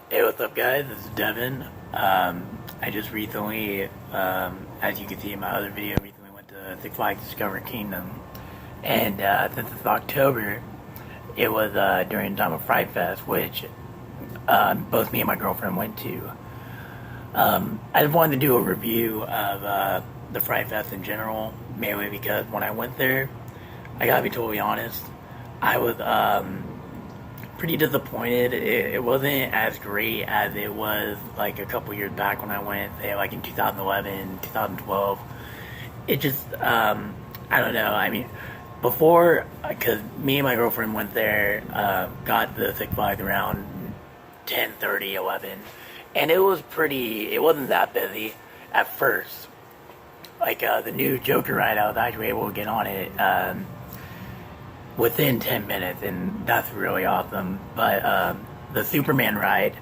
Hey, what's up, guys? This is Devin. I just recently, as you can see in my other video, recently went to Six Flags Discover Kingdom. And since it's October, it was during the time of Fright Fest, which both me and my girlfriend went to. I just wanted to do a review of the Fright Fest in general, mainly because when I went there, I gotta be totally honest, I was pretty disappointed. It wasn't as great as it was like a couple years back when I went, say like in 2011, 2012. It just, I don't know. I mean, before, because me and my girlfriend went there, got the Six Flags around 10:30, 11, and it was pretty. It wasn't that busy at first. Like the new Joker ride, I was actually able to get on it within 10 minutes, and that's really awesome. But the Superman ride,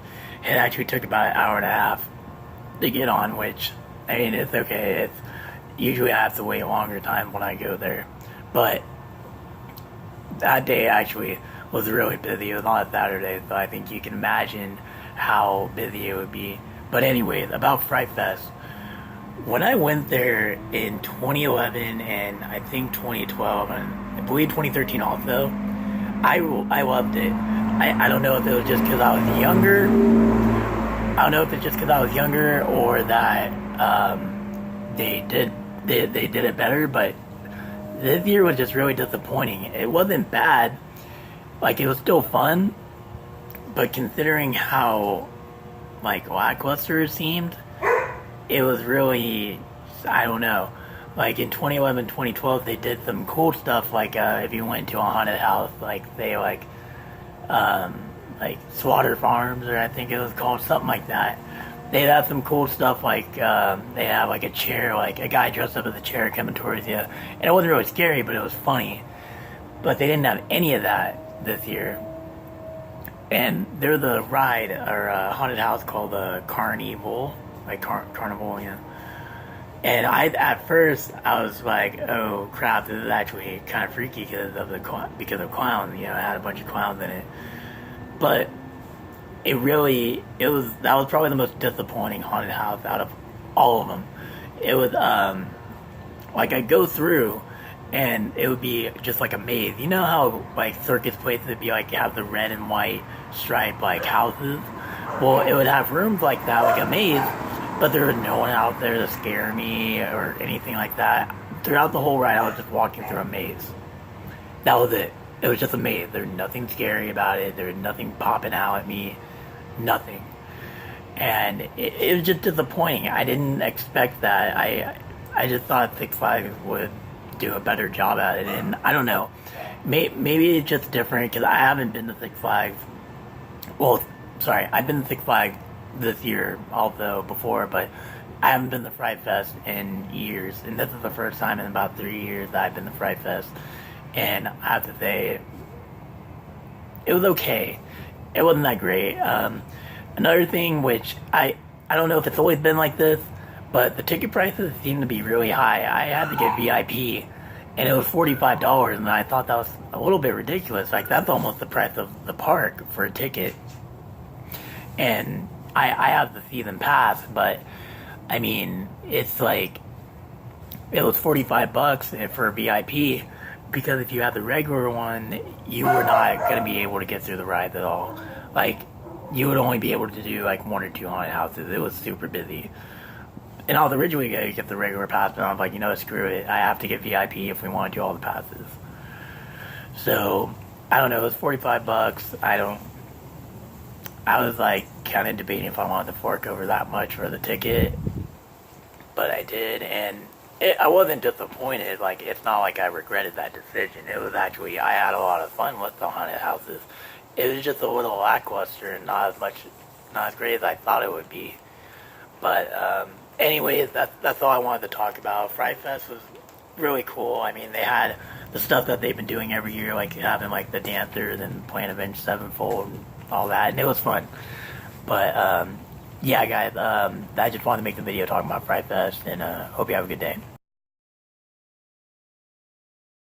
it actually took about an hour and a half to get on, which, I mean, it's okay. It's usually I have to wait a longer time when I go there. But that day actually was really busy. It was on a Saturday, so I think you can imagine how busy it would be. But anyways, about Fright Fest. When I went there in 2011 and I think 2012 and I believe 2013 also, I loved it. I don't know if it was just because I was younger. I don't know if it's just because I was younger or that they did it better. But this year was just really disappointing. It wasn't bad. Like, it was still fun, but considering how like lackluster it seemed, it was really, I don't know, like in 2011, 2012, they did some cool stuff, like if you went to a haunted house, like they like Slaughter Farms, or I think it was called, something like that. They'd have some cool stuff, like they have like a chair, like a guy dressed up as a chair coming towards you, and it wasn't really scary, but it was funny. But they didn't have any of that this year. And there's a ride, or a haunted house called the Carnival, like Carnival, you know. And at first I was like, oh crap, this is actually kind of freaky because of clowns. You know, it had a bunch of clowns in it. But that was probably the most disappointing haunted house out of all of them. It was like I go through and it would be just like a maze. You know how like circus places would be like, you have the red and white striped like houses? Well, it would have rooms like that, like a maze, but there was no one out there to scare me or anything like that. Throughout the whole ride, I was just walking through a maze. That was it. It was just a maze. There was nothing scary about it. There was nothing popping out at me. Nothing. And it was just disappointing. I didn't expect that. I just thought Six Flags would do a better job at it. And I don't know. Maybe it's just different because I haven't been to Six Flags. Well, sorry, I've been to Six Flags this year also before, but I haven't been to Fright Fest in years, and this is the first time in about 3 years that I've been to Fright Fest, and I have to say, it was okay. It wasn't that great. Another thing, which I don't know if it's always been like this, but the ticket prices seem to be really high. I had to get VIP, and it was $45, and I thought that was a little bit ridiculous. Like, that's almost the price of the park for a ticket. And I have the season pass, but I mean, it's like, it was $45 for a VIP, because if you had the regular one, you were not going to be able to get through the ride at all. Like, you would only be able to do like one or two haunted houses. It was super busy. And I was originally going to get the regular pass, but I was like, you know, screw it. I have to get VIP if we want to do all the passes. So, I don't know, it was $45. I was like kind of debating if I wanted to fork over that much for the ticket, but I did, and I wasn't disappointed. Like, it's not like I regretted that decision. It was actually, I had a lot of fun with the haunted houses. It was just a little lackluster and not as great as I thought it would be. But anyways, that's all I wanted to talk about. Fright Fest was really cool. I mean, they had the stuff that they've been doing every year, like having like the dancers and playing Avenged Sevenfold and all that, and it was fun. But yeah, guys, I just wanted to make the video talking about Fright Fest, and hope you have a good day.